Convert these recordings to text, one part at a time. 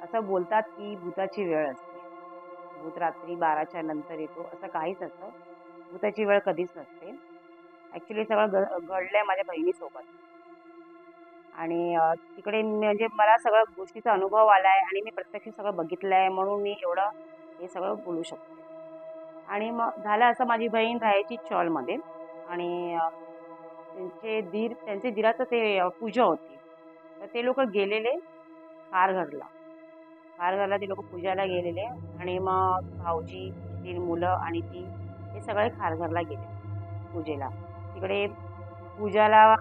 असं बोलतात की भुताची वेळ असते. भूत रात्री 12च्या नंतर येतो असं काहीच नसतं. भुताची वेळ कधीच नसते. ॲक्चुअली सगळं घडलंय माझ्या बहिणीसोबत आणि तिकडे म्हणजे मला सगळ्या गोष्टीचा अनुभव आलाय आणि मी प्रत्यक्ष सगळं बघितलंय म्हणून मी एवढं हे सगळं बोलू शकते. आणि मग झालं असं माझी बहीण राहायची चॉलमध्ये आणि त्यांचे दीराचं ते पूजा होती. तर ते लोकं गेलेले खारघरला. खारघरला ते लोकं पूजाला गेलेले आणि मग भाऊजी, 3 मुलं आणि ती हे सगळे खारघरला गेले पूजेला. तिकडे पूजाला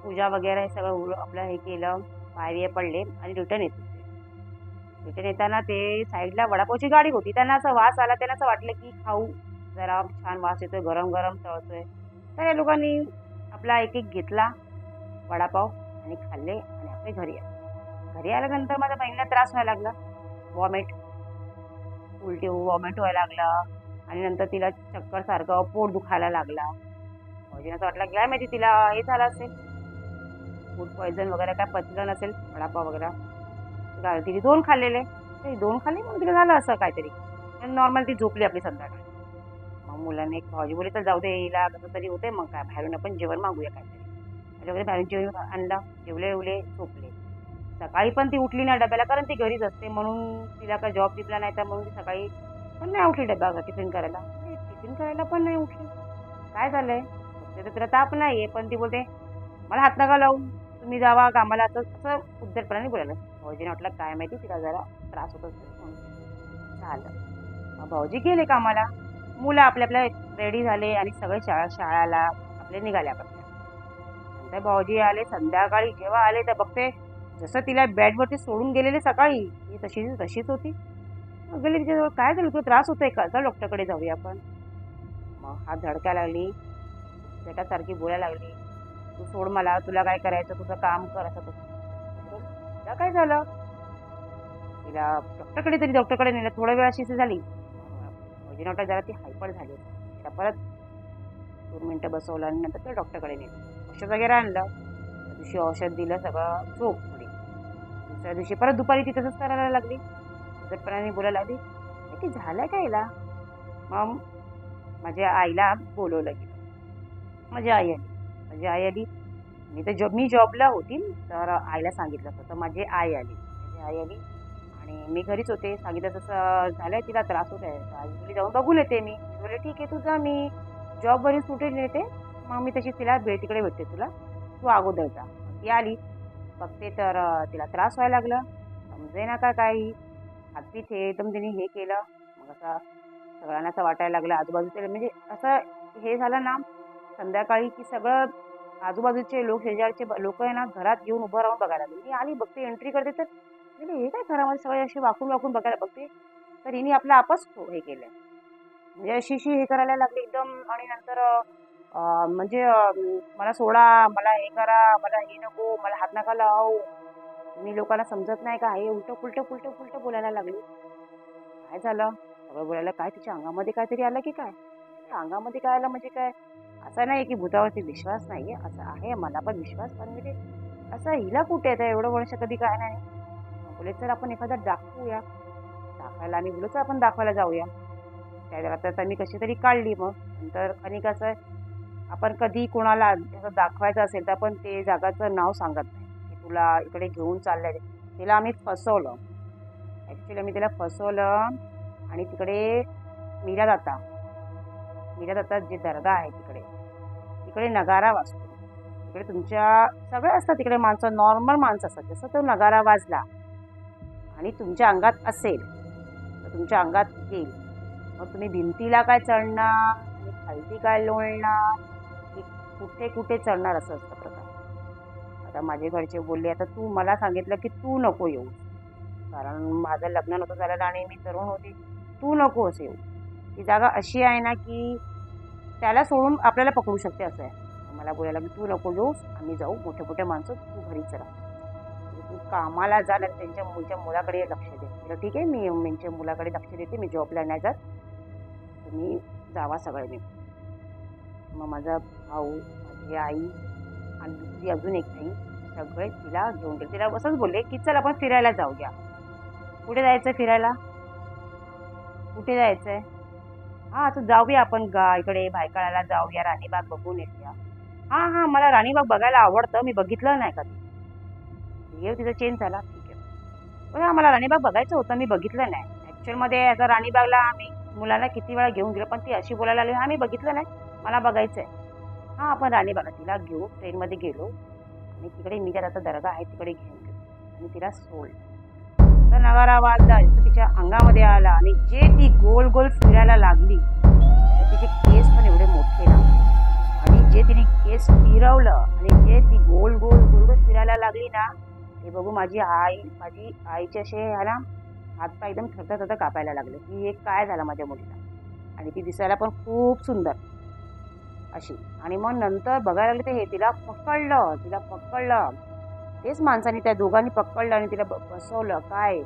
पूजा वगैरे हे सगळं आपलं हे केलं, पायऱ्या पडले आणि रिटर्न येत होते. रिटर्न येताना ते साईडला वडापावची गाडी होती. त्यांना असा वास आला. त्यांना असं वाटलं की खाऊ, जरा छान वास येतोय, गरम-गरम तळतोय. तर या लोकांनी आपला एक-एक घेतला वडापाव आणि खाल्ले आणि आपले घरी आले. घरी आल्यानंतर माझ्या बहिणीला त्रास व्हायला लागला. वॉमिट, उलटी वॉमिट व्हायला लागलं आणि नंतर तिला चक्करसारखं पोट दुखायला लागला. भाऊजींना असं वाटलं काय माहिती तिला हे झालं असेल, फूड पॉइझन वगैरे काय पचलं नसेल वडापाव वगैरे. तिने 2 खाल्लेले. ते 2 खाल्ले म्हणून तिला झालं असं काहीतरी. नॉर्मल ती झोपली आपली संध्याकाळी. मग मुलांनी भाऊजी बोलले, "चल जाऊ दे हिला कसं तरी होतंय, मग काय बाहेरून आपण जेवण मागूया काहीतरी." त्याच्याकडे बाहेरून जेवण आणलं. जेवले-बिवले झोपले. सकाळी पण ती उठली नाही डब्याला कारण ती घरीच असते म्हणून तिला काय जॉब दिसला नाही तर म्हणून ती सकाळी पण नाही उठली डब्याला टिफिन करायला. टिफिन करायला पण नाही उठली. काय झालंय? बघते तर तिला ताप नाहीये पण ती बोलते, "मला हात नका लावू. तुम्ही जावा कामाला." असं असं उद्धटपणाने बोलायला. भाऊजींना वाटलं काय माहिती तिला जरा त्रास होत असेल म्हणून. झालं. मग भाऊजी गेले कामाला. मुलं आपल्या रेडी झाले आणि सगळे शाळेला आपले निघाले आपापल्या. नंतर भाऊजी आले संध्याकाळी जेव्हा आले तर बघते जसं तिला बेडवरती सोडून गेलेले सकाळी ती तशीच होती. मग गेले तिच्याजवळ काय झालं तुला त्रास होतोय का? चल डॉक्टरकडे जाऊया आपण. मग हात झटकायला लागली, सारखी बोलायला लागली. तू सोड मला, तुला काय करायचं तुझं काम कर असं तसं. तिला काय झालं? तिला डॉक्टरकडे नेलं. थोडा वेळ अशी झाली. भाऊजींना वाटलं जरा ती हायपर झाली. तिला परत 2 मिनिटं बसवलं आणि नंतर ते डॉक्टरकडे नेलं. औषध वगैरे आणलं. त्या दिवशी औषध दिलं सगळं झोप थोडी. दुसऱ्या दिवशी परत दुपारी ती तसंच करायला लागली. उद्धटपणाने बोलायला लागली. की झालं काय हिला? मग माझ्या आईला बोलवलं गेलं. माझी आई आली. माझी आई आली. मी जॉबला होती तर आईला सांगितलं होतं. तर माझी आई आली. माझी आई आली आणि मी घरीच होते. सांगितलं तसं झालंय तिला त्रास होत आहे. तर आई बोलली जाऊन बघून येते मी. मी बोलले ठीक आहे तू जा मी जॉबवरून सुटेल येते. मग मी तशी तिला तिकडे भेटते तुला. तू अगोदर जा. ती आली. बघते तर तिला त्रास व्हायला लागला. समजेना का काही. हातबीत हे एकदम तिने हे केलं. मग असं सगळ्यांना असं वाटायला लागलं आजूबाजूचे म्हणजे असं हे झालं ना संध्याकाळी की सगळं आजूबाजूचे लोक शेजारचे लोक आहे ना घरात येऊन उभं राहून बघायला लागले. मी आली बघते एंट्री करते तर हे काय घरामध्ये सगळे असे वाकून वाकून बघायला बघते तर हिने आपलं आपच हे केलंय. म्हणजे अशी हे करायला लागली एकदम आणि नंतर म्हणजे मला सोडा, मला हे करा, मला हे नको, मला हात नका लावू. मी लोकांना समजत नाही का हे उलटं बोलायला लागली. काय झालं? सगळं बोलायला काय तिच्या अंगामध्ये काहीतरी आलं की काय? अंगामध्ये काय आलं म्हणजे काय? असं नाही की भूतावरती विश्वास नाहीये, असं आहे मला पण विश्वास पण म्हणजे असं हिला कुठे येतं एवढं वर्ष कधी काय नाही. बोले चल आपण एखादा दाखवूया. दाखवायला आम्ही बोललो चल आपण दाखवायला जाऊया. त्या रात्र मी कशी तरी काढली मग नंतर आणि कसं आपण कधी कोणाला असं दाखवायचं असेल तर आपण ते जागाचं नाव सांगत नाही की तुला इकडे घेऊन चाललंय. तिला आम्ही फसवलं. ॲक्च्युली आम्ही तिला फसवलं आणि तिकडे मीरा जे दर्गा आहे तिकडे नगारा वाजतो. तिकडे तुमच्या सगळे असतात तिकडे माणसं नॉर्मल माणसं असतात. जसं तो नगारा वाजला आणि तुमच्या अंगात असेल तर तुमच्या अंगात येईल. मग तुम्ही भिंतीला काय चढणार आणि खालती काय लोळणार की कुठे चढणार असं असतं प्रकार. आता माझे घरचे बोलले आता तू मला सांगितलं की तू नको येऊ कारण माझं लग्न नव्हतं झालेलं आणि मी तरुण होती. तू नको असं येऊ. ती जागा अशी आहे ना की त्याला सोडून आपल्याला पकडू शकते असं आहे. मला बोलायला की तू नको येऊस आम्ही जाऊ मोठे माणसं तू घरीच राहा. तू कामाला जा आणि त्यांच्या मुलाकडे लक्ष दे. म्हटलं ठीक आहे मी त्यांच्या मुलाकडे लक्ष देते मी जॉबला नाही जात तुम्ही जावा सगळ्यांनी. मग माझा भाऊ माझी आई आणि दुसरी अजून एक नाही सगळे तिला घेऊन गेले. तिला असंच बोलले की चल आपण फिरायला जाऊया. कुठे जायचं फिरायला? कुठे जायचंय? हा तर जाऊया आपण इकडे भायखळ्याला जाऊया, राणीबाग बघून येऊया. हा हा, मला राणीबाग बघायला आवडतं, मी बघितलं नाही कधी. येऊ तिचा चेंज झाला, ठीक आहे. पण आम्हाला राणीबाग बघायचं होतं, मी बघितलं नाही. ऍक्च्युअल मध्ये आता राणीबागला आम्ही मुलांना किती वेळा घेऊन गेलो, पण ती अशी बोलायला लागली, हा मी बघितलं नाही, मला बघायचंय. हा आपण राणीबागला तिला घेऊ, ट्रेनमध्ये गेलो आणि तिकडे मी आता दर्गा आहे तिकडे घेऊन गेलो आणि तिला सोडलं. तर नगारा वाजला, तिच्या अंगामध्ये आला आणि जे ती गोल गोल फिरायला लागली, तिचे केस पण एवढे मोठे ना, आणि जे तिने केस फिरवलं आणि जे ती गोल गोल गोल गोल फिरायला लागली ना, ते बघू माझी आईचे असे है ना हातपाय एकदम थरथर थरथर कापायला लागले की हे काय झालं माझ्या मुलीला. आणि ती दिसायला पण खूप सुंदर अशी. आणि मग नंतर बघायला लागले ते हे तिला पकडलं तेच माणसाने, त्या दोघांनी पकडलं आणि तिला बसवलं काय.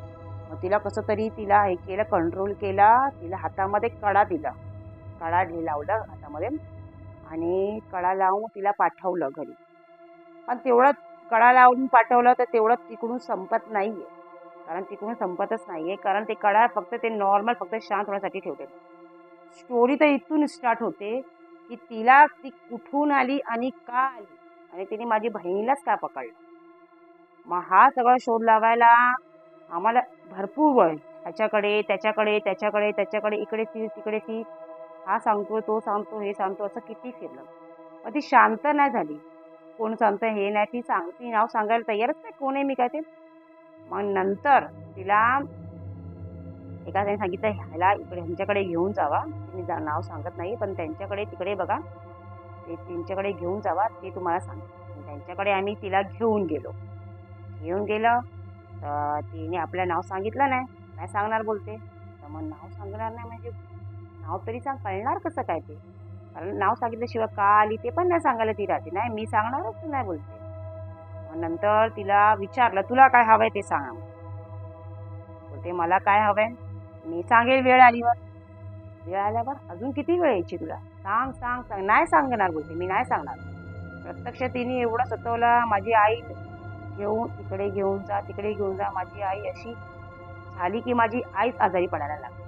मग तिला कसं तरी तिला हे केलं, कंट्रोल केला. तिला हातामध्ये कडा लावलं हातामध्ये आणि कडा लावून तिला पाठवलं घरी. पण तेवढं कडा लावून पाठवलं तर तेवढं तिकडून संपत नाहीये, कारण ते कडा फक्त ते नॉर्मल फक्त शांत होण्यासाठी ठेवते. स्टोरी तर इथून स्टार्ट होते की ती कुठून आली आणि का आली आणि तिने माझी बहिणीलाच का पकडलं. मग हा सगळा शोध लावायला आम्हाला भरपूर वेळ, ह्याच्याकडे त्याच्याकडे इकडे फिर तिकडे फिर, हा सांगतो तो सांगतो हे सांगतो, असं किती फिरलं. मग ती शांत नाही झाली. कोण सांगतं हे नाही, ती नाव सांगायला तयारच नाही, कोण आहे मी काय ते. मग नंतर तिला एका त्याने सांगितलं ह्याला इकडे ह्यांच्याकडे घेऊन जावा. तिने नाव सांगत नाही पण त्यांच्याकडे तिकडे बघा, ते त्यांच्याकडे घेऊन जावा, ते तुम्हाला सांगते. त्यांच्याकडे आम्ही तिला घेऊन गेलो. तर तिने आपलं नाव सांगितलं नाही सांगणार बोलते. तर मग नाव सांगणार नाही म्हणजे नाव तरी कळणार कसं काय ते, कारण नाव सांगितल्याशिवाय का आली ते पण नाही सांगायला ती राहते. नाही मी सांगणारच नाही बोलते. मग नंतर तिला विचारलं तुला काय हवंय ते सांग. बोलते मला काय हवंय मी सांगेल वेळ आल्यावर. अजून किती वेळ यायची तुला, सांग. नाही सांगणार बोलते, मी नाही सांगणार. प्रत्यक्ष तिने एवढं सतवलं. माझी आई इकडे घेऊन जा तिकडे घेऊन जा. माझी आई अशी झाली की माझी आईच आजारी पडायला लागली.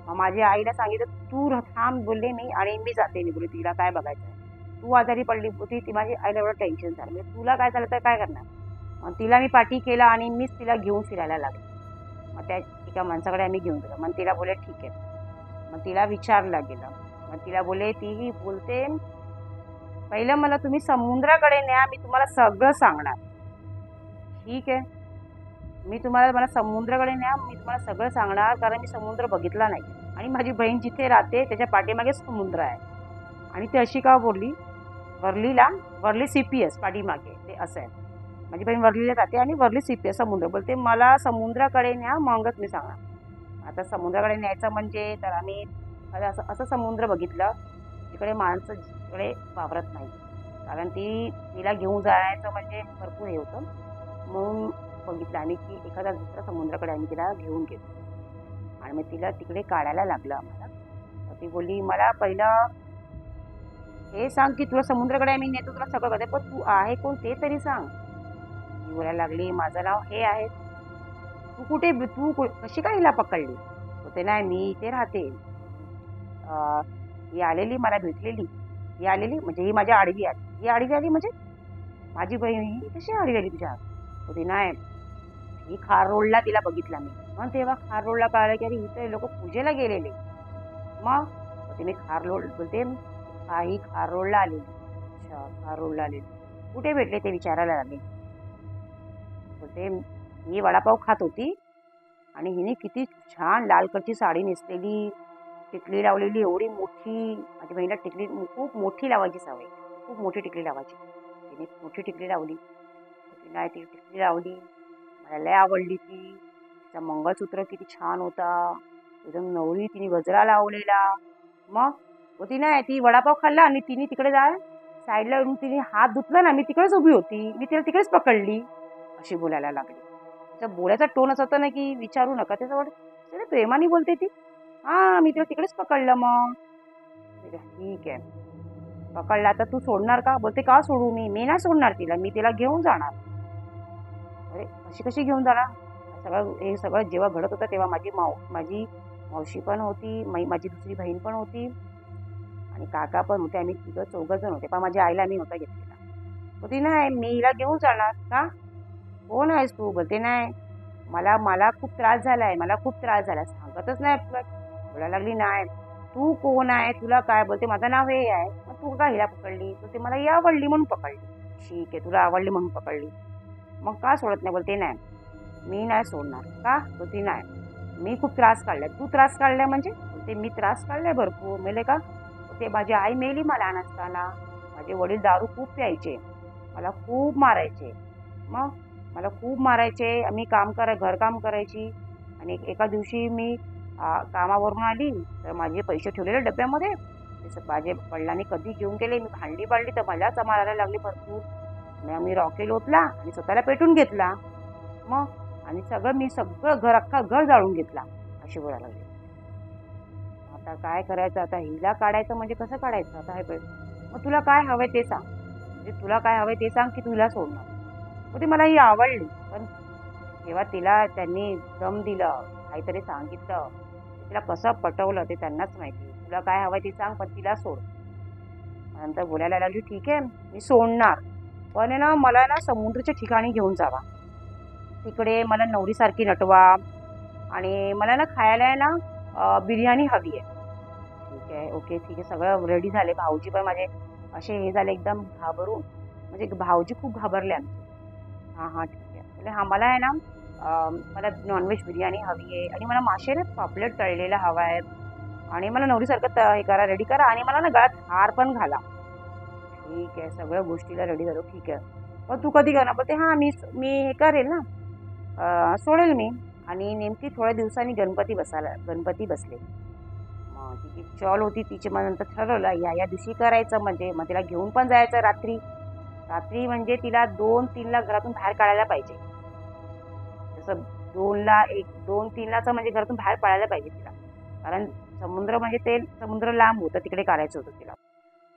मग माझ्या आईला सांगितलं तू थांब बोलले मी, आणि मी जाते बोलले, तिला काय बघायचं, तू आजारी पडली होती. ती माझी आईला एवढं टेन्शन झालं, म्हणजे तुला काय झालं तर काय करणार. मग तिला मी पाठी केला आणि मीच तिला घेऊन फिरायला लागले. मग त्या एका माणसाकडे आम्ही घेऊन गेलो. मग तिला बोलले ठीक आहे. मग तिला विचारलं गेलं. मग तिला ती बोलते पहिलं मला तुम्ही समुद्राकडे न्या, मी तुम्हाला सगळं सांगणार. ठीक आहे, मला समुद्राकडे न्या, मी तुम्हाला सगळं सांगणार, कारण मी समुद्र बघितला नाही आणि माझी बहीण जिथे राहते त्याच्या पाठीमागे समुद्र आहे. आणि ती अशी का बोलली, वर्ली CPS पाठीमागे ते असं आहे. माझी बहीण वर्लीला राहते आणि वर्ली CPS समुद्र. बोलते मला समुद्राकडे न्या, मगच मी सांगणार. आता समुद्राकडे न्यायचं म्हणजे तर आम्ही असं समुद्र बघितलं जिकडे माणसं जिकडे वावरत नाही, कारण तिला घेऊन जायचं म्हणजे भरपूर हे होतं. म्हणून बघितलं आम्ही की एखादा दुसऱ्या समुद्राकडे आम्ही तिला घेऊन गेलो. आणि मग तिला तिकडे काढायला लागलं आम्हाला. तर ती बोलली मला पहिलं हे सांग की तुला समुद्राकडे आम्ही नेतो, तुला सगळं करते, पण तू आहे कोण ते तरी सांग. ती बोलायला लागली माझं नाव हे आहे. तू कशी काय हिला पकडली. होते नाही मी इथे राहते, ही आलेली मला भेटलेली, ही आलेली म्हणजे ही माझ्या आडवी आली म्हणजे माझी बहीण ही कशी आडवी आली तुझ्या. होते नाही ही खार रोडला तिला बघितला मी. मग तेव्हा खार रोडला कळालं की अरे इथे लोक पूजेला गेलेले. मग होते मी खार रोड बोलते ही खार रोडला आलेली. अच्छा खार रोडला आलेली, कुठे भेटले ते विचारायला लागले. बोलते ही वडापाव खात होती आणि हिने किती छान लाल कलरची साडी नेसलेली, टिकली लावलेली एवढी मोठी. माझ्या बहिणीला टिकली खूप मोठी लावायची सवय, खूप मोठी टिकली लावायची. तिने मोठी टिकली लावली. नाही ती टिकली लावली, मला लय आवडली ती. तिचा मंगळसूत्र किती छान होता, एकदम नवरी. तिने गजरा लावलेला. मग होती नाही ती वडापाव खाल्ला आणि तिने तिकडे साईडला येऊन तिने हात धुतला ना, मी तिकडेच उभी होती, मी तिला तिकडेच पकडली, अशी बोलायला लागली. तिचा बोलायचा टोन असा होता ना की विचारू नका. त्याच्यावर प्रेमाने बोलते ती. हा मी तिला तिकडेच पकडलं. मग ठीक आहे पकडला, तर तू सोडणार का. बोलते का सोडू, मी नाही सोडणार तिला, मी तिला घेऊन जाणार. अरे अशी कशी घेऊन जाणार, हे सगळं जेव्हा घडत होतं तेव्हा माझी मावशी पण होती, माझी दुसरी बहीण पण होती आणि काका पण होते. आम्ही तिघं चौघंजण होते. पण माझ्या आईला मी नव्हता घेतलेला. बोलते नाही मी हिला घेऊन जाणार का? कोण आहेस तू? बोलते नाही मला मला खूप त्रास झालाय, मला खूप त्रास झाला. सांगतच नाही बोलायला लागली नाही. तू कोण आहे? तुला काय? बोलते माझं नाव हे आहे. मग तू का हिला पकडली? बोलते मला ही आवडली म्हणून पकडली. ठीक आहे तुला आवडली म्हणून पकडली. मग का सोडत नाही? बोलते नाही मी नाही सोडणार. का? बोलते नाही मी खूप त्रास काढलाय. तू त्रास काढलाय म्हणजे? बोलते मी त्रास काढलाय भरपूर. मेले का? बोलते माझी आई मेली मला लहान असताना. माझे वडील दारू खूप प्यायचे, मला खूप मारायचे. मग मला खूप मारायचे. मी घरकाम करायची आणि एका दिवशी मी कामावरून आली तर माझे पैसे ठेवलेले डब्यामध्ये माझे वडिलांनी कधी घेऊन गेले. मी भांडी पाडली तर मलाच मारायला लागली भरपूर. मग मी रॉकेल ओतला आणि स्वतःला पेटून घेतला. मग आणि मी सगळं अख्खा घर जाळून घेतला अशी बोलायला लागली. आता काय करायचं? आता हिला काढायचं म्हणजे कसं काढायचं? आता हे मग तुला काय हवंय ते सांग. म्हणजे तुला काय हवंय ते सांग की तुला सोडणार. मग ती मला ही आवडली. पण जेव्हा तिला त्यांनी दम दिलं, काहीतरी सांगितलं, तिला कसं पटवलं ते त्यांनाच माहिती. तुला काय हवंय ते सांग पण तिला सोड. नंतर बोलायला लागली ठीक आहे मी सोडणार, पण आहे ना मला ना समुद्राच्या ठिकाणी घेऊन जावा. तिकडे मला नवरीसारखी नटवा आणि मला ना खायला आहे ना बिर्याणी हवी आहे. ठीक आहे ओके ठीक आहे सगळं रेडी झाले. भाऊजी पण माझे असे हे झाले एकदम घाबरून. म्हणजे भाऊजी खूप घाबरले आमचे. हां हां ठीक आहे. म्हणजे हां मला आहे ना मला नॉनव्हेज बिर्याणी हवी आहे आणि मला मासे ना पापलेट तळलेला हवा आहे आणि मला नवरीसारखं हे करा रेडी करा आणि मला ना गळ्यात हार पण घाला. ठीक आहे सगळ्या गोष्टीला रेडी झालो. ठीक आहे मग तू कधी करणार? बोलते हां मी हे करेल ना सोडेल मी. आणि नेमकी थोड्या दिवसांनी गणपती बसले. मग तिची चॉल होती तिची. मग नंतर ठरवलं या दिवशी करायचं. म्हणजे मग तिला घेऊन पण जायचं रात्री. रात्री म्हणजे तिला 2-3ला घरातून बाहेर काढायला पाहिजे. जसं 2-3लाच म्हणजे घरातून बाहेर पडायला पाहिजे तिला. कारण समुद्र म्हणजे ते समुद्र लांब होतं तिकडे काढायचं होतं तिला.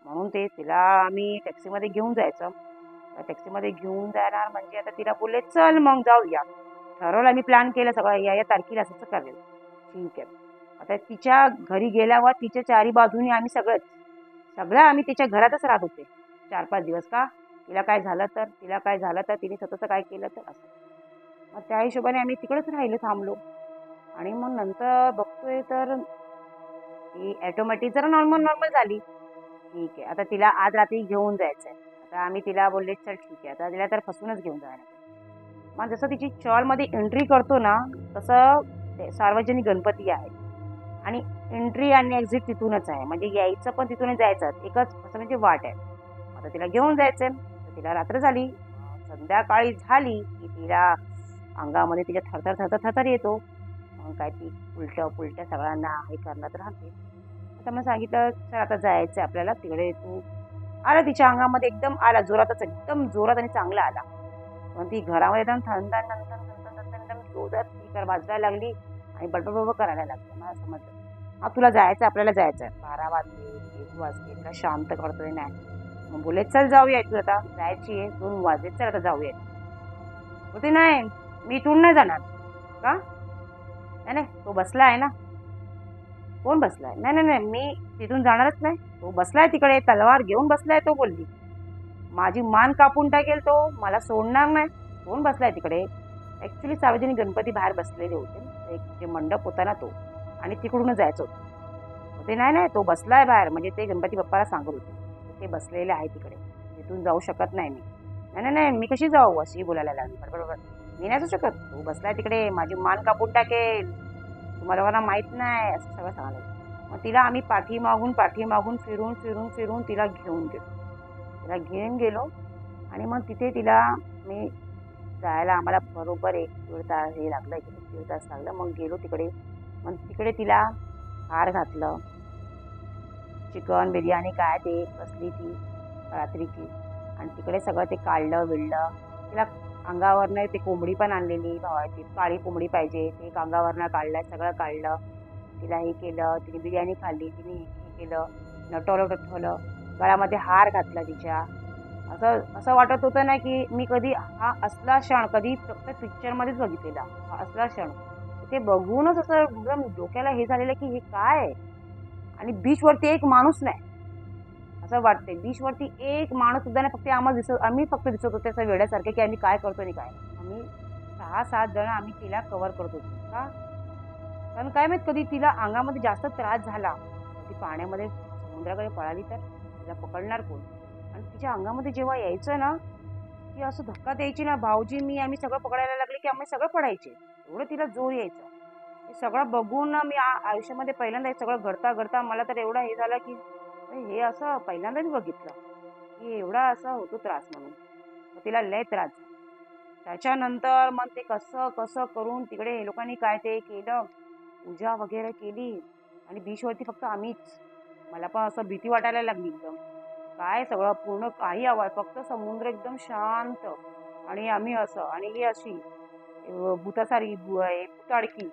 म्हणून ते तिला आम्ही टॅक्सीमध्ये घेऊन जायचं. टॅक्सीमध्ये घेऊन जाणार म्हणजे आता तिला बोलले चल मग जाऊया. ठरवलं आम्ही प्लॅन केलं सगळं या तारखेला असं करेल. ठीक आहे. आता तिच्या घरी गेल्यावर तिच्या चारी बाजूनी आम्ही सगळं आम्ही तिच्या घरातच राहत होते 4-5 दिवस. का? तिला काय झालं तर तिने स्वतःचं काय केलं तर असं. मग त्या हिशोबाने आम्ही तिकडेच थांबलो. आणि मग नंतर बघतोय तर ती ऑटोमॅटिक जरा नॉर्मल झाली. ठीक आहे आता तिला आज रात्री घेऊन जायचं आहे. आता आम्ही तिला बोलले चल ठीक आहे आता तिला तर फसूनच घेऊन जायला. मग जसं तिची चॉलमध्ये एंट्री करतो ना तसं सार्वजनिक गणपती आहे आणि एंट्री आणि एक्झिट तिथूनच आहे. म्हणजे यायचं पण तिथूनच जायचं एकच असं म्हणजे वाट आहे. आता तिला घेऊन जायचं आहे. तर तिला रात्र झाली. संध्याकाळी झाली की तिला अंगामध्ये तिच्या थरथर येतो. मग काय ती उलट्या सगळ्यांना हे करण्यात राहते. आता मग सांगितलं चल आता जायचं आपल्याला तिकडे. तू आला तिच्या अंगामध्ये एकदम आला एकदम जोरात आणि चांगला आला. पण ती घरामध्ये एकदम एकदम जोरात ती वाजवायला लागली आणि बडबड करायला लागली. मला समजलं तुला जायचं आपल्याला जायचं आहे. 12 वाजले 1 वाजले तिला शांत करतोय नाही. मग बोले चल जाऊया तू आता जायची आहे 2 वाजले चल आता जाऊया. बोलते नाही मी इथून नाही जाणार. का? नाही तो बसला आहे ना. कोण बसलाय? नाही मी तिथून जाणारच नाही. तो बसलाय तिकडे तलवार घेऊन बसलाय. तो बोलली माझी मान कापून टाकेल तो, मला सोडणार नाही. कोण बसलाय तिकडे? ॲक्च्युली सार्वजनिक गणपती बाहेर बसलेले होते. एक जे मंडप होता ना तो आणि तिकडूनच जायचं होतं. ते नाही तो बसलाय बाहेर. म्हणजे ते गणपती बाप्पाला सांगत होते ते बसलेले आहे तिकडे तिथून जाऊ शकत नाही मी. नाही मी कशी जाऊ अशी बोलायला लागली. बरोबर मी नाही जाऊ शकत. तो बसलाय तिकडे माझी मान कापून टाकेल. तुम्हाला मला माहीत नाही असं सगळं सांगायला. मग तिला आम्ही पाठीमागून फिरून तिला घेऊन गेलो आणि मग तिथे तिला मी जायला आम्हाला बरोबर 1-1.5 तास हे लागलं. 1-1.5 तास लागलं. मग गेलो तिकडे. मग तिकडे तिला हार घातलं. चिकन बिर्याणी काय ते बसली ती रात्रीची आणि तिकडे सगळं ते काढलं विळलं. तिला अंगावरनं ते कोंबडी पण आणलेली भावाची काळी कोंबडी पाहिजे ते एक अंगावरनं काढलं. सगळं काढलं. तिला हे केलं. तिने बिर्याणी खाल्ली. तिने हे केलं नटवलं. गळ्यामध्ये हार घातला तिच्या असं असं वाटत होतं ना की मी कधी हा असला क्षण कधी फक्त पिक्चरमध्येच बघितलेला, हा असला क्षण. ते बघूनच असं एकदम डोक्याला हे झालेलं की हे काय आहे? आणि बीचवरती एक माणूस नाही असं वाटतंय. बीचवरती एक माणूस सुद्धा नाही. फक्त आम्ही फक्त दिसत होतो असं वेड्यासारखे की आम्ही काय करतोय आणि काय नाही. आम्ही 6-7 जण आम्ही तिला कव्हर करत होतो. का? कारण काय माहीत कधी तिला अंगामध्ये जास्त त्रास झाला, ती पाण्यामध्ये समुद्राकडे पळाली तर तिला पकडणार कोण? आणि तिच्या अंगामध्ये जेव्हा यायचं ना, की असं धक्का द्यायची ना, भाऊजी मी आम्ही सगळं पकडायला लागले की आम्ही सगळं पडायचे. एवढं तिला जोर यायचा. हे सगळं बघून ना मी आयुष्यामध्ये पहिल्यांदा हे सगळं घडता घडता मला तर एवढं हे झालं की हे असं पहिल्यांदाच बघितलं की एवढा असा होतो त्रास म्हणून. मग तिला लय त्रास झाला. त्याच्यानंतर मग ते कसं कसं करून तिकडे हे लोकांनी काय ते केलं, पूजा वगैरे केली आणि बीचवरती फक्त आम्हीच. मला पण असं भीती वाटायला लागली एकदम. काय सगळं पूर्ण काही आवाज, फक्त समुद्र एकदम शांत आणि आम्ही असं आणि ही अशी भूतासारी आहे भूताडकी.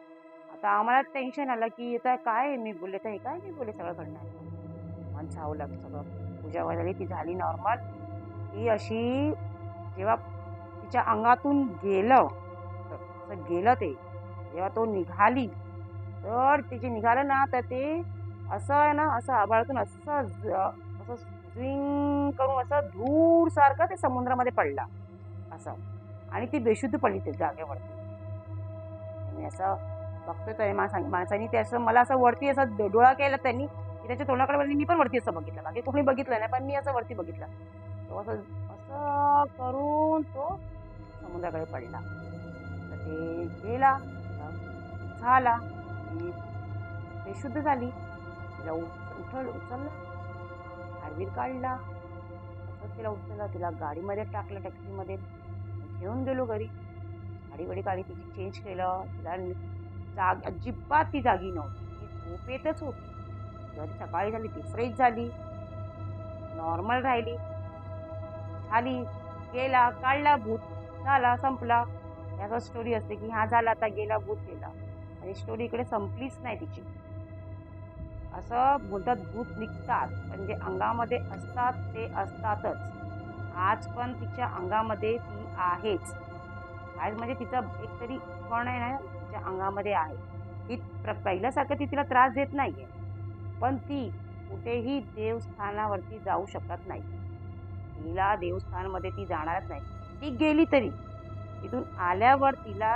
आता आम्हाला टेन्शन आलं की आता काय मी बोलले तर हे काय मी बोलले सगळं घडणार. मन झावलं सगळं. पूजा वगैरे ती झाली नॉर्मल. ती अशी जेव्हा तिच्या अंगातून गेलं असं गेलं ते जेव्हा तो निघाली तर तिचे निघालं ना तर ते असं आहे ना असं आभाळातून असं स्विंग करून असं धूर सारखं ते समुद्रामध्ये पडला असं आणि ती बेशुद्ध पडली ते जागेवरती. मी असं बघतोय तर माणसाने ते असं मला असं वरती असा डोळा केला त्यांनी की त्याच्या तोंडाकडे मी पण वरती असं बघितलं. बाकी कोणी बघितलं नाही पण मी असं वरती बघितलं. तो असं असं करून तो समुद्राकडे पडला. तर ते गेला झाला ती बेशुद्ध झाली. तिला उचललं आडवीर काढला. असं तिला उचललं तिला गाडीमध्ये टाकलं टॅक्सीमध्ये घेऊन गेलो घरी. गाडी काढली तिची चेंज केलं. तिला अजिबात ती जागी नव्हती. ती झोपेतच होती. जेव्हा ती सकाळी झाली ती फ्रेश झाली नॉर्मल राहिली झाली गेला काढला भूत झाला संपला. याचा स्टोरी असते की हा झाला आता गेला भूत गेला आणि स्टोरी इकडे संपलीच नाही तिची. असं बोलतात भूत निघतात म्हणजे अंगामध्ये असतात ते असतातच. आज पण तिच्या अंगामध्ये ती आहेच. आज म्हणजे तिचा एक तरी कण आहे ना तिच्या अंगामध्ये आहे. ती पहिल्यासारखं ती तिला त्रास देत नाहीये पण ती कुठेही देवस्थानावरती जाऊ शकत नाही. तिला देवस्थानमध्ये ती जाणारच नाही. ती गेली तरी तिथून आल्यावर तिला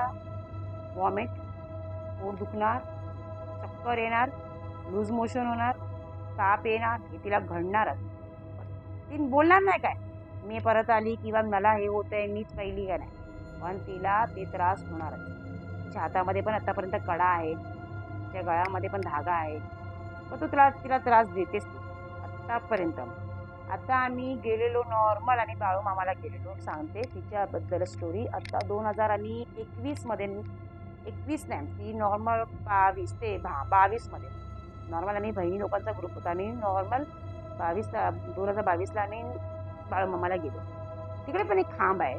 वॉमिट, पोट दुखणार, चक्कर येणार, लूज मोशन होणार, ताप येणार हे तिला घडणारच. ती बोलणार नाही काय मी परत आली किंवा मला हे होतंय मीच पहिली का नाही. पण तिला ते त्रास होणारच. तिच्या हातामध्ये पण आतापर्यंत कडा आहे, तिच्या गळ्यामध्ये पण धागा आहे पण तो तिला त्रास देतेच ती आत्तापर्यंत. आता आम्ही गेलेलो नॉर्मल आणि बाळू मामाला गेलेलो सांगते तिच्याबद्दल स्टोरी. आता 2021 मध्ये 21 नाही ती नॉर्मल 22 ते 22 मध्ये नॉर्मल आम्ही बहिणी लोकांचा ग्रुप होता. आम्ही नॉर्मल 2022ला आम्ही बाळूमामाला गेलो. तिकडे पण एक खांब आहे.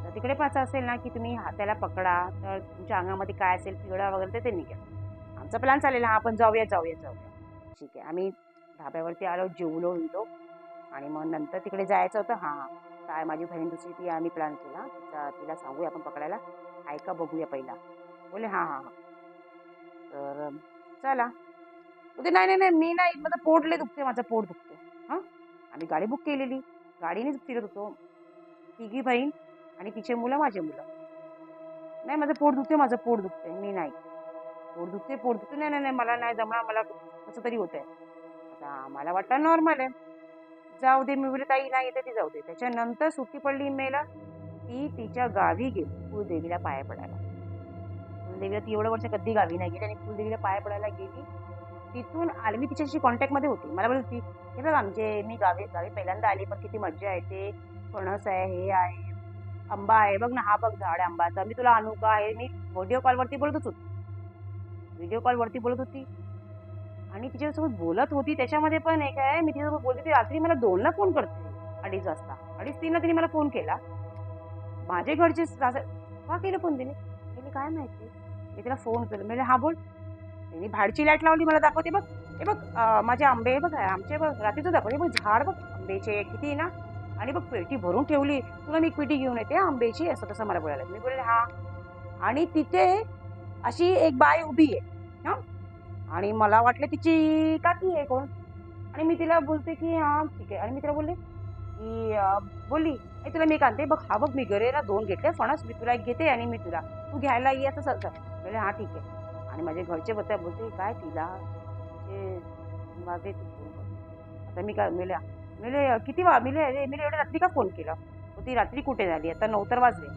तर तिकडे पण असं असेल ना की तुम्ही हाताला पकडा तर तुमच्या अंगामध्ये काय असेल पिवळा वगैरे ते निघेल. आमचा प्लॅन चाललेला हा आपण जाऊया. ठीक आहे आम्ही धाब्यावरती आलो जेवलो गेलो आणि मग नंतर तिकडे जायचं होतं. हां काय माझी बहीण दुसरी ती आम्ही प्लॅन केला तिला सांगूया आपण पकडायला आहे का बघूया पहिला. बोले हां तर चला बोलते नाही मी नाही माझं पोट लय दुखते माझं पोट दुखते. हां आम्ही गाडी बुक केलेली गाडीनेच फिरत होतो तिघी बहीण आणि तिचे मुलं माझे मुलं. नाही माझं पोट दुखते मी नाही पोट दुखते नाही मला नाही जमणार मला कसं तरी होत आहे. आता मला वाटतं नॉर्मल आहे जाऊ दे. मी बोलले ताई नाही येते ती जाऊ दे. त्याच्यानंतर सुट्टी पडली मेला ती तिच्या गावी गेली कुलदेवीला पाया पडायला. कुलदेवीला ती एवढं वर्ष कधी गावी नाही गेली आणि कुलदेवीला पाया पडायला गेली. तिथून आली मी तिच्याशी कॉन्टॅक्टमध्ये होती. मला बोलत होती हे बघ मी गावी पहिल्यांदा आली पण किती मज्जा येते. फणस आहे हे आहे आंबा आहे बघ ना हा बघ झाड आंबाचा मी तुला आणू का आहे. मी व्हिडिओ कॉलवरती बोलत होती आणि तिच्यासोबत बोलत होती. त्याच्यामध्ये पण एक आहे मी तिच्यासोबत बोलते ती रात्री मला 2ला फोन करते 2:30 वाजता 2:30-3ला तिने मला फोन केला. माझे घरचे का केलं फोन तिने काय माहिती. मी तिला फोन केला म्हणजे हा बोल. तिने भाडची लाईट लावली मला दाखवते बघ हे बघ माझे आंबे बघ आमचे बघ रात्रीचं दाखवते बघ झाड बघ आंब्याचे किती ना आणि बघ पेटी भरून ठेवली, तुला मी एक पेटी घेऊन येते आंब्याची, असं तसं मला बोलायला. मी बोलले हा. आणि तिथे अशी एक बाई उभी आहे हा, आणि मला वाटलं तिची काकी आहे कोण. आणि मी तिला बोलते की हा ठीक आहे. आणि मी तिला बोलले की बोलली तुला मी एक आणते बघ, हा बघ मी गरेला 2 घेतले फणस, मी तुला एक घेते आणि मी तुला तू घ्यायला ये असं सर. बोलले हा ठीक आहे. आणि माझे घरचे बोलते काय तिला माझे आता मी काय मिळल्या मिळे किती मिळे मिळे एवढ्या रात्री का फोन केला. ती रात्री कुठे झाली, आता 9 तर वाजले.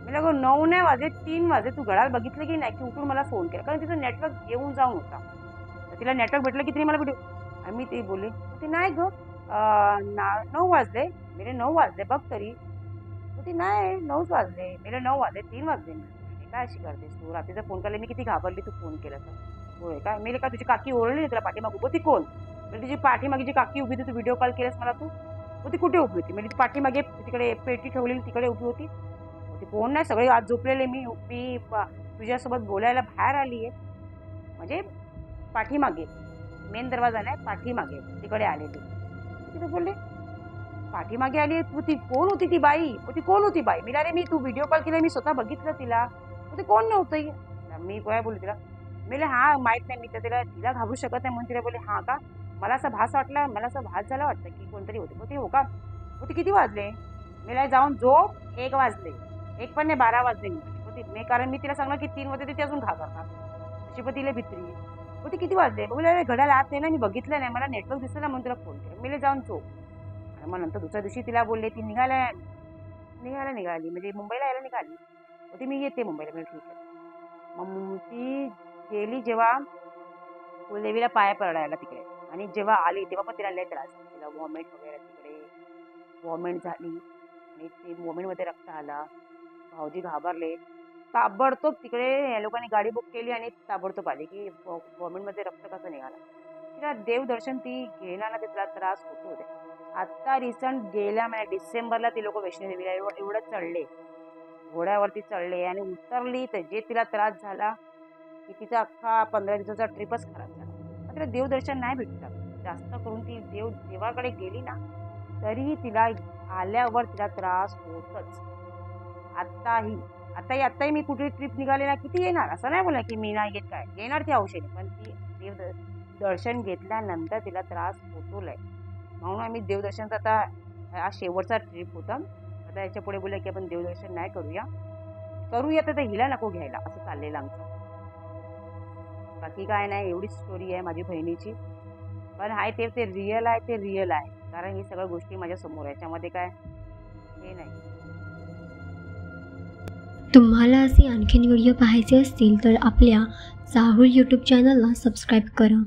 मी गो 9 नाही वाजले, 3 वाजले. तू घड्याळ बघितलं की नाही की उठून मला फोन केला, कारण तिचं नेटवर्क येऊन जाऊन होता. तर तिला नेटवर्क भेटलं की तिने मला भेटू. आणि मी ती बोलली ती नाही ग 9 वाजले. मेरे 9 वाजले बघ तरी. ती नाही 9च वाजले. मेरे 9 वाजले, 3 वाजले. काय अशी करतेस तू, रात्रीचा फोन केला मी किती घाबरली तू फोन केला तर. होय काय मेले का तुझी काकी ओरडली तुला पाठीमाग उभी ती कोण. म्हणजे तुझी पाठीमागे जी काकी उभी होती, तू व्हिडिओ कॉल केलास मला तू, ती कुठे उभी होती. म्हणजे ती पाठीमागे तिकडे पेटी ठेवलेली तिकडे उभी होती. ती कोण नाही, सगळे आज झोपलेले. मी तुझ्यासोबत बोलायला बाहेर आली आहे, म्हणजे पाठीमागे मेन दरवाजा नाही पाठीमागे तिकडे आलेली. तिथे बोलले पाठीमागे आली तू, ती कोण होती ती बाई. ती कोण होती बाई. मी अरे मी तू व्हिडिओ कॉल केला मी स्वतः बघितलं तिला. ते कोण नव्हतं. मी काय बोलले तिला, मी हा माहित नाही. मी तर तिला घाबरू शकत नाही म्हणून तिला बोलले हा का. मला असं भास वाटला, मला असं भास झाला वाटतं की कोणतरी होते. ते हो का. ते किती वाजले. मला जाऊन झोप 1 वाजले. 1 पण नाही 12 वाजले. मी कारण मी तिला सांगणार की 3 वाजले ती अजून घाबरणार अशी पण तिला भीती. ते किती वाजले. बोलले घड्याळ आत नाही ना, मी बघितलं नाही, मला नेटवर्क दिसलं ना म्हणून तुला फोन केला. मी जाऊन झोप. आणि मग नंतर दुसऱ्या दिवशी तिला बोलले, ती निघाली म्हणजे मुंबईला यायला निघाली. ती मी येते मुंबईला. म्हणजे ठीक आहे. मग ती गेली जेव्हा कुलदेवीला पाया पडायला तिकडे, आणि जेव्हा आली तेव्हा पण तिला लय त्रास. तिला वॉमिट वगैरे तिकडे वॉमिट झाली, आणि ती वॉमिटमध्ये रक्त आला. भाऊजी घाबरले. ताबडतोब तिकडे या लोकांनी गाडी बुक केली आणि ताबडतोब आली की वॉमिटमध्ये रक्त कसं निघालं. तिला देवदर्शन ती घेणार ना, तिला त्रास होतो होते. आता रिसंट गेल्या डिसेंबरला ती लोक वैष्णोदेवीला एवढं चढले, घोड्यावरती चढले आणि उतरली, तर जे तिला त्रास झाला की तिचा अख्खा 15 दिवसाचा ट्रिपच खराब झाला. तिला देवदर्शन नाही भेटलं. जास्त करून ती देवाकडे गेली ना तरीही तिला आल्यावर तिला त्रास होतच. आताही मी कुठे ट्रिप निघाले ना किती येणार, असं नाही बोला की मी नाही घेत, काय येणार ती औषधी, पण ती दर्शन घेतल्यानंतर तिला त्रास होतोय. म्हणून आम्ही देवदर्शनचा आता हा शेवटचा ट्रिप होता. आता याच्या पुढे बोलले की आपण देवदर्शन नाही करूया तर हिला नको घ्यायला, असं चाललेलं आमचं. बाकी काय नाही, एवढीच स्टोरी आहे माझी बहिणीची. पण आहे ते रिअल आहे, कारण ही सगळ्या गोष्टी माझ्या समोर आहे. याच्यामध्ये काय हे नाही. तुम्हाला असे आणखीन व्हिडिओ पाहायचे असतील तर आपल्या साहूल यूट्यूब चॅनलला सबस्क्राईब करा.